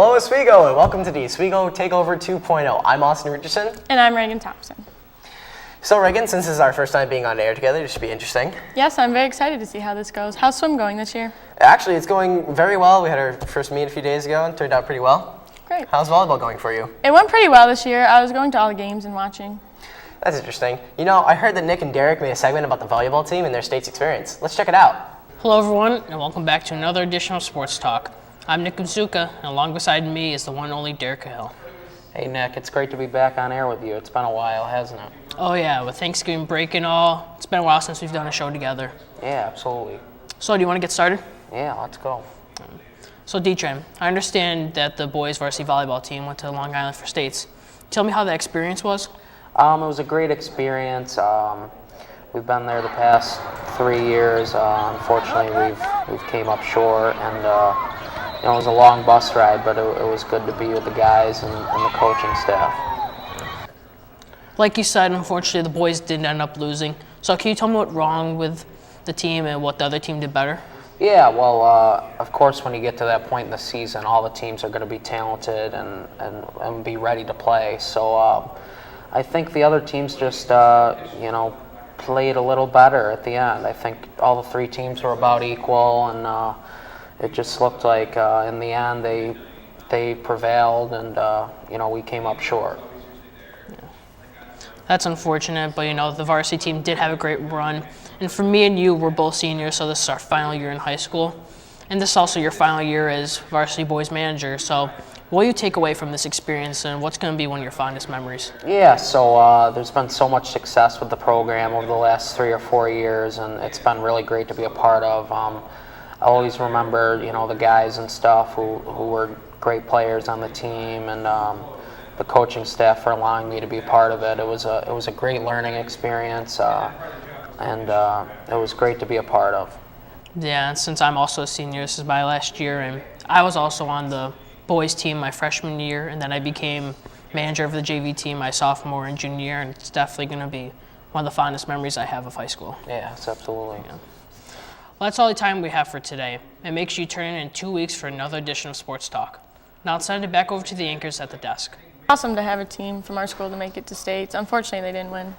Hello, Oswego, and welcome to the Oswego Takeover 2.0. I'm Austin Richardson. And I'm Reagan Thompson. So, Reagan, since this is our first time being on air together, this should be interesting. Yes, I'm very excited to see how this goes. How's swim going this year? Actually, it's going very well. We had our first meet a few days ago and turned out pretty well. Great. How's volleyball going for you? It went pretty well this year. I was going to all the games and watching. That's interesting. You know, I heard that Nick and Derek made a segment about the volleyball team and their state's experience. Let's check it out. Hello everyone, and welcome back to another edition of Sports Talk. I'm Nick Mzuka, and along beside me is the one and only Derek Hill. Hey Nick, it's great to be back on air with you. It's been a while, hasn't it? Oh yeah, with Thanksgiving break and all, it's been a while since we've done a show together. Yeah, absolutely. So do you want to get started? Yeah, let's go. So Detran, I understand that the boys varsity volleyball team went to Long Island for states. Tell me how that experience was. It was a great experience. We've been there the past 3 years. Unfortunately, we've came up short, and it was a long bus ride, but it was good to be with the guys and the coaching staff. Like you said, unfortunately, the boys did end up losing. So can you tell me what's wrong with the team and what the other team did better? Yeah, well, of course, when you get to that point in the season, all the teams are going to be talented and be ready to play. So I think the other teams just, played a little better at the end. I think all the three teams were about equal, and it just looked like in the end they prevailed, and we came up short. That's unfortunate, but the varsity team did have a great run. And for me and you, we're both seniors, so this is our final year in high school. And this is also your final year as varsity boys manager. So what do you take away from this experience, and what's going to be one of your fondest memories? Yeah, so there's been so much success with the program over the last 3 or 4 years, and it's been really great to be a part of. I always remember, the guys and stuff who were great players on the team, and the coaching staff for allowing me to be a part of it. It was a great learning experience, and it was great to be a part of. Yeah, and since I'm also a senior, this is my last year, and I was also on the boys team my freshman year, and then I became manager of the JV team my sophomore and junior year, and it's definitely going to be one of the fondest memories I have of high school. Yeah, it's absolutely. Yeah. Well, that's all the time we have for today, and make sure you turn in 2 weeks for another edition of Sports Talk. Now let's send it back over to the anchors at the desk. Awesome to have a team from our school to make it to states. Unfortunately, they didn't win.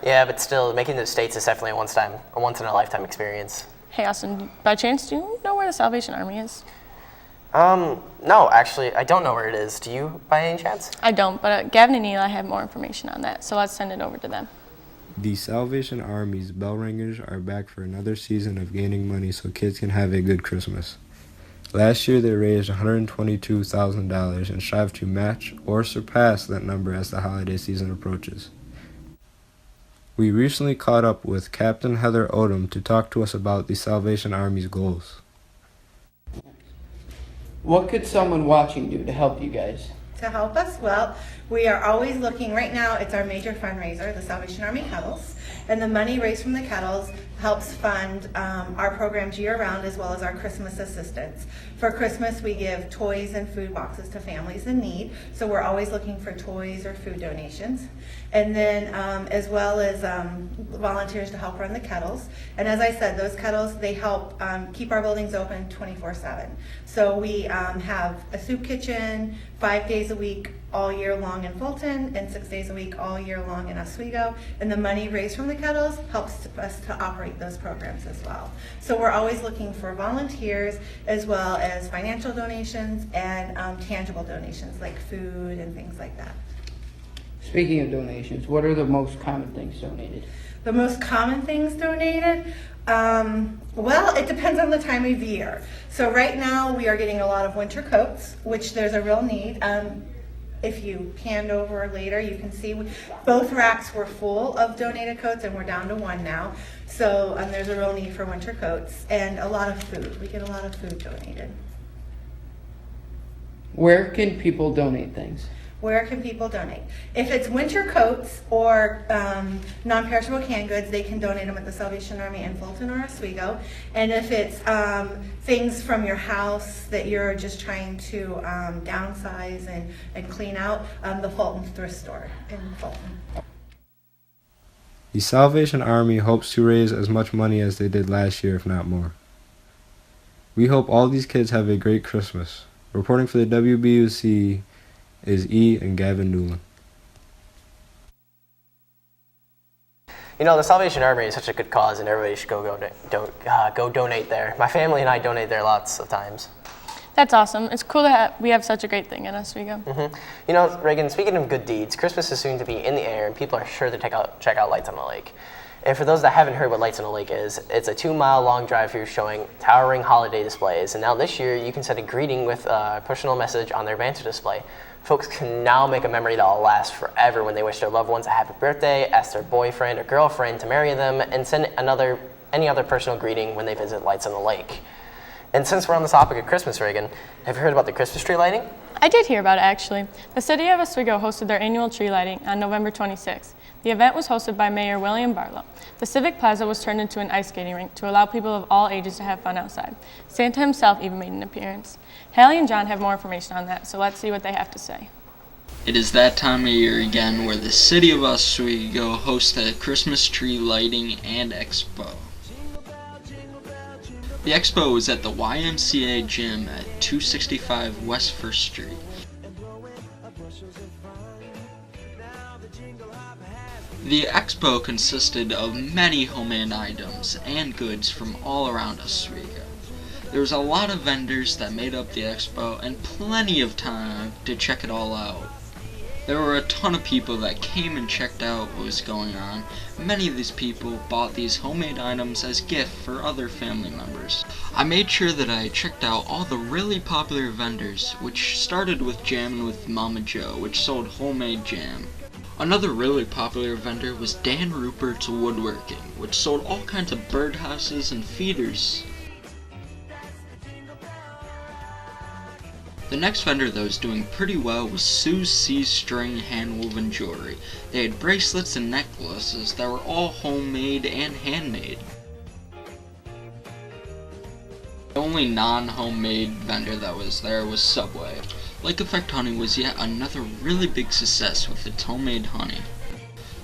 Yeah, but still, making it to states is definitely a once-in-a-lifetime experience. Hey, Austin, by chance, do you know where the Salvation Army is? No, actually, I don't know where it is. Do you, by any chance? I don't, but Gavin and Eli have more information on that, so let's send it over to them. The Salvation Army's bell ringers are back for another season of gaining money so kids can have a good Christmas. Last year they raised $122,000 and strive to match or surpass that number as the holiday season approaches. We recently caught up with Captain Heather Odom to talk to us about the Salvation Army's goals. What could someone watching do to help you guys? To help us? Well, we are always looking. Right now, it's our major fundraiser, the Salvation Army Kettles, and the money raised from the kettles helps fund our programs year-round as well as our Christmas assistance. For Christmas, we give toys and food boxes to families in need, so we're always looking for toys or food donations. And then as well as volunteers to help run the kettles. And as I said, those kettles, they help keep our buildings open 24/7. So we have a soup kitchen 5 days a week all year long in Fulton and 6 days a week all year long in Oswego. And the money raised from the kettles helps us to operate those programs as well. So we're always looking for volunteers as well as financial donations and tangible donations like food and things like that. Speaking of donations, what are the most common things donated? The most common things donated? Well, it depends on the time of year. So right now we are getting a lot of winter coats, which there's a real need. If you panned over later, you can see both racks were full of donated coats and we're down to one now. So there's a real need for winter coats and a lot of food. We get a lot of food donated. Where can people donate things? Where can people donate? If it's winter coats or non-perishable canned goods, they can donate them at the Salvation Army in Fulton or Oswego. And if it's things from your house that you're just trying to downsize and clean out, the Fulton Thrift Store in Fulton. The Salvation Army hopes to raise as much money as they did last year, if not more. We hope all these kids have a great Christmas. Reporting for the WBUC is E. and Gavin Newland. You know, the Salvation Army is such a good cause, and everybody should go donate there. My family and I donate there lots of times. That's awesome. It's cool that we have such a great thing in Oswego. You know, Reagan, speaking of good deeds, Christmas is soon to be in the air, and people are sure to check out Lights on the Lake. And for those that haven't heard what Lights on the Lake is, it's a 2-mile-long drive-through showing towering holiday displays. And now this year, you can send a greeting with a personal message on their banter display. Folks can now make a memory that will last forever when they wish their loved ones a happy birthday, ask their boyfriend or girlfriend to marry them, and send any other personal greeting when they visit Lights on the Lake. And since we're on the topic of Christmas, Reagan, have you heard about the Christmas tree lighting? I did hear about it, actually. The city of Oswego hosted their annual tree lighting on November 26th. The event was hosted by Mayor William Barlow. The Civic Plaza was turned into an ice skating rink to allow people of all ages to have fun outside. Santa himself even made an appearance. Hallie and John have more information on that, so let's see what they have to say. It is that time of year again where the city of Oswego hosts a Christmas tree lighting and expo. The expo is at the YMCA gym at 265 West 1st Street. The expo consisted of many homemade items and goods from all around Oswego. There was a lot of vendors that made up the expo and plenty of time to check it all out. There were a ton of people that came and checked out what was going on. Many of these people bought these homemade items as gifts for other family members. I made sure that I checked out all the really popular vendors, which started with Jammin' with Mama Joe, which sold homemade jam. Another really popular vendor was Dan Rupert's Woodworking, which sold all kinds of birdhouses and feeders. The next vendor that was doing pretty well was Sue's C-String hand-woven jewelry. They had bracelets and necklaces that were all homemade and handmade. The only non-homemade vendor that was there was Subway. Lake Effect Honey was yet another really big success with its homemade honey.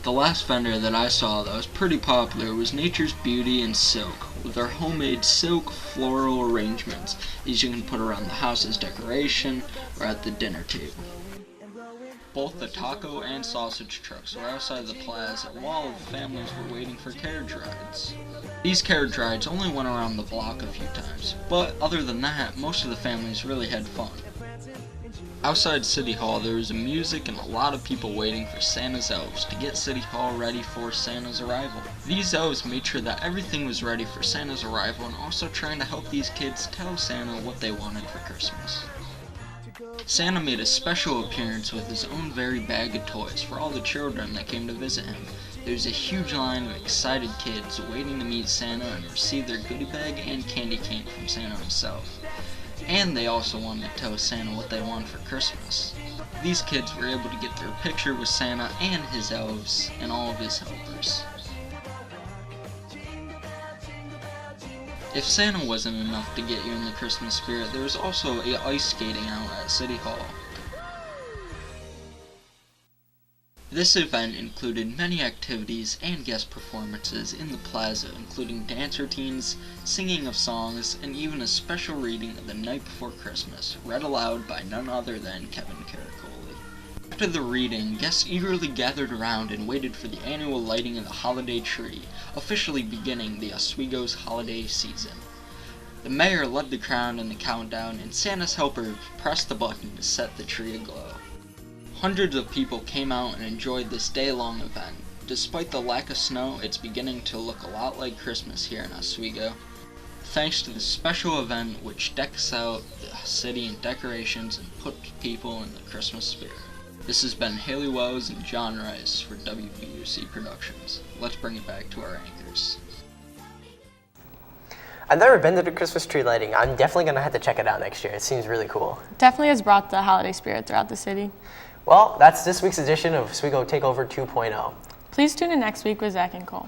The last vendor that I saw that was pretty popular was Nature's Beauty and Silk, with their homemade silk floral arrangements. These you can put around the house as decoration or at the dinner table. Both the taco and sausage trucks were outside the plaza while the families were waiting for carriage rides. These carriage rides only went around the block a few times, but other than that, most of the families really had fun. Outside City Hall, there was music and a lot of people waiting for Santa's elves to get City Hall ready for Santa's arrival. These elves made sure that everything was ready for Santa's arrival and also trying to help these kids tell Santa what they wanted for Christmas. Santa made a special appearance with his own very bag of toys for all the children that came to visit him. There was a huge line of excited kids waiting to meet Santa and receive their goodie bag and candy cane from Santa himself. And they also wanted to tell Santa what they wanted for Christmas. These kids were able to get their picture with Santa and his elves and all of his helpers. If Santa wasn't enough to get you in the Christmas spirit, there was also a ice skating out at City Hall. This event included many activities and guest performances in the plaza, including dance routines, singing of songs, and even a special reading of The Night Before Christmas, read aloud by none other than Kevin Caracoli. After the reading, guests eagerly gathered around and waited for the annual lighting of the holiday tree, officially beginning the Oswego's holiday season. The mayor led the crowd in the countdown, and Santa's helper pressed the button to set the tree aglow. Hundreds of people came out and enjoyed this day-long event. Despite the lack of snow, it's beginning to look a lot like Christmas here in Oswego, thanks to the special event which decks out the city in decorations and puts people in the Christmas spirit. This has been Haley Wells and John Rice for WBUC Productions. Let's bring it back to our anchors. I've never been to the Christmas tree lighting. I'm definitely going to have to check it out next year. It seems really cool. Definitely has brought the holiday spirit throughout the city. Well, that's this week's edition of Oswego Takeover 2.0. Please tune in next week with Zach and Cole.